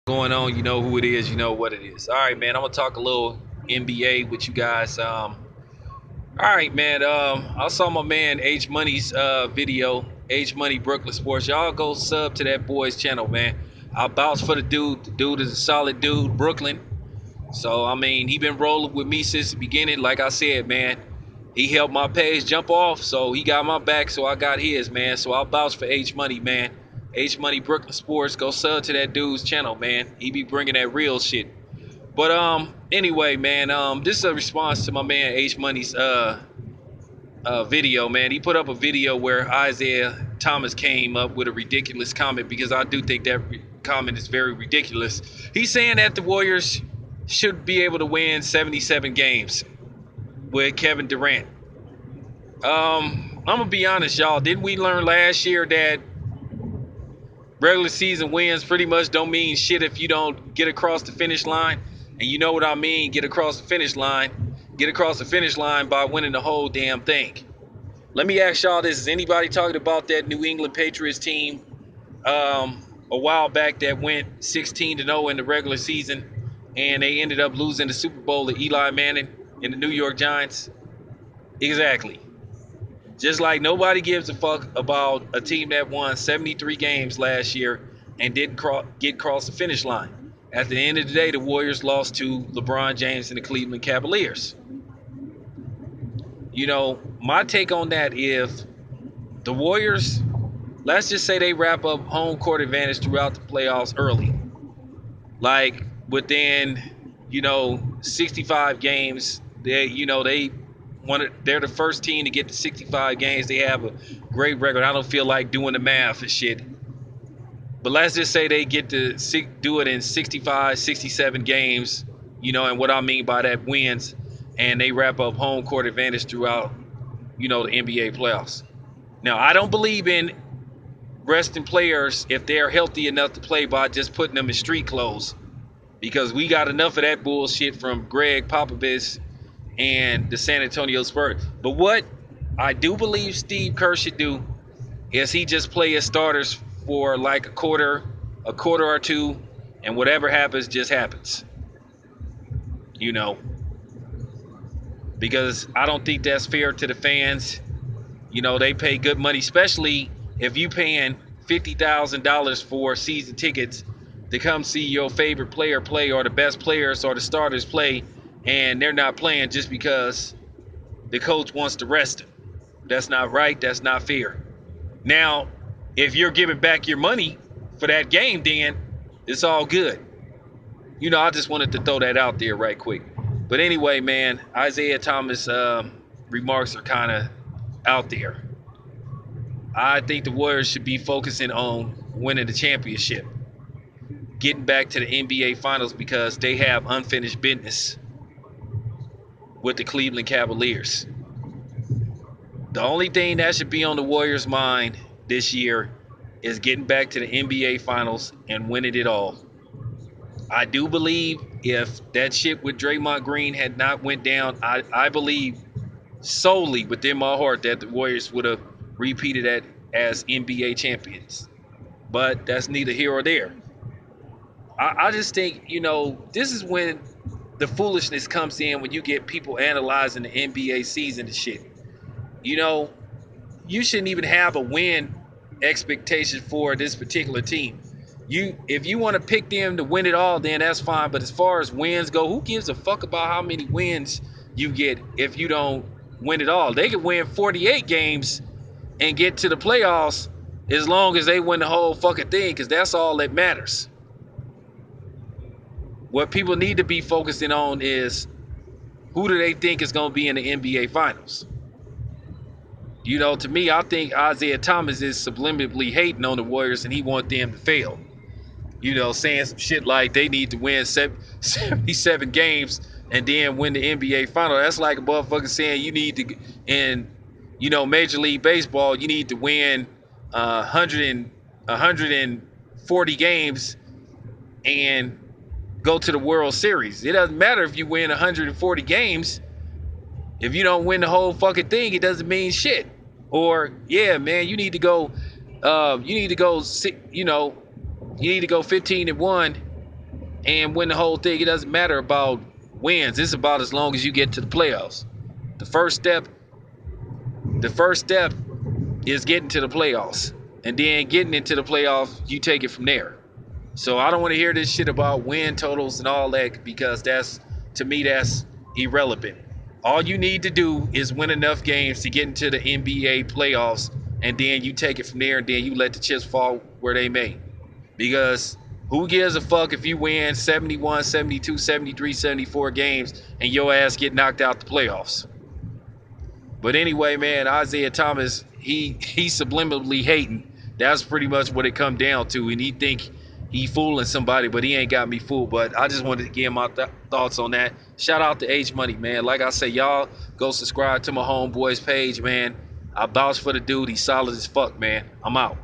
Going on, you know who it is, you know what it is. All right, man, I'm gonna talk a little NBA with you guys. All right, man. I saw my man H Money's video, H Money Brooklyn Sports. Y'all go sub to that boy's channel, man. I vouch for the dude. The dude is a solid dude, Brooklyn. So I mean, he been rolling with me since the beginning. Like I said, man, he helped my page jump off, so he got my back, so I got his, man. So I'll vouch for H Money, man. H Money Brooklyn Sports. Go sub to that dude's channel, man. He be bringing that real shit. But anyway, man, this is a response to my man H Money's video, man. He put up a video where Isaiah Thomas came up with a ridiculous comment, because I do think that comment is very ridiculous. He's saying that the Warriors should be able to win 77 games with Kevin Durant. I'm gonna be honest, y'all. Didn't we learn last year that regular season wins pretty much don't mean shit if you don't get across the finish line? And you know what I mean, get across the finish line. Get across the finish line by winning the whole damn thing. Let me ask y'all this. Is anybody talking about that New England Patriots team a while back that went 16-0 in the regular season, and they ended up losing the Super Bowl to Eli Manning and the New York Giants? Exactly. Just like nobody gives a fuck about a team that won 73 games last year and didn't get across the finish line. At the end of the day, the Warriors lost to LeBron James and the Cleveland Cavaliers. You know, my take on that, if the Warriors, let's just say they wrap up home court advantage throughout the playoffs early, like within, 65 games, they're the first team to get to 65 games. They have a great record. I don't feel like doing the math and shit. But let's just say they get to do it in 65, 67 games, and what I mean by that, wins, and they wrap up home court advantage throughout, the NBA playoffs. Now, I don't believe in resting players if they're healthy enough to play by just putting them in street clothes, because we got enough of that bullshit from Greg Popovich and the San Antonio Spurs. But what I do believe Steve Kerr should do is he just play his starters for like a quarter or two, and whatever happens just happens. Because I don't think that's fair to the fans. They pay good money, especially if you paying $50,000 for season tickets to come see your favorite player play, or the best players or the starters play, and they're not playing just because the coach wants to rest them. That's not right. That's not fair. Now, if you're giving back your money for that game, then it's all good. I just wanted to throw that out there right quick. But anyway, man, Isaiah Thomas remarks are kind of out there. I think the Warriors should be focusing on winning the championship, getting back to the NBA Finals, because they have unfinished business with the Cleveland Cavaliers. The only thing that should be on the Warriors' mind this year is getting back to the NBA Finals and winning it all. I do believe if that shit with Draymond Green had not went down, I believe solely within my heart that the Warriors would have repeated that as NBA champions. But that's neither here or there. I just think, this is when the foolishness comes in, when you get people analyzing the NBA season and shit. You shouldn't even have a win expectation for this particular team. If you want to pick them to win it all, then that's fine. But as far as wins go, who gives a fuck about how many wins you get if you don't win it all? They could win 48 games and get to the playoffs as long as they win the whole fucking thing, because that's all that matters. What people need to be focusing on is, who do they think is going to be in the NBA Finals? To me, I think Isaiah Thomas is subliminally hating on the Warriors, and he wants them to fail. Saying some shit like they need to win 77 games and then win the NBA Final. That's like a motherfucker saying you need to, in Major League Baseball, you need to win 140 games and go to the World Series. It doesn't matter if you win 140 games. If you don't win the whole fucking thing, it doesn't mean shit. Or, yeah, man, you need to go 15-1 and win the whole thing. It doesn't matter about wins. It's about as long as you get to the playoffs. The first step is getting to the playoffs. And then getting into the playoffs, you take it from there. So I don't want to hear this shit about win totals and all that, because to me, that's irrelevant. All you need to do is win enough games to get into the NBA playoffs, and then you take it from there, and then you let the chips fall where they may. Because who gives a fuck if you win 71, 72, 73, 74 games and your ass get knocked out the playoffs? But anyway, man, Isaiah Thomas, he subliminally hating. That's pretty much what it come down to. And he think he fooling somebody, but he ain't got me fooled. But I just wanted to give my thoughts on that. Shout out to H Money, man. Like I say, y'all go subscribe to my homeboy's page, man. I vouch for the dude. He's solid as fuck, man. I'm out.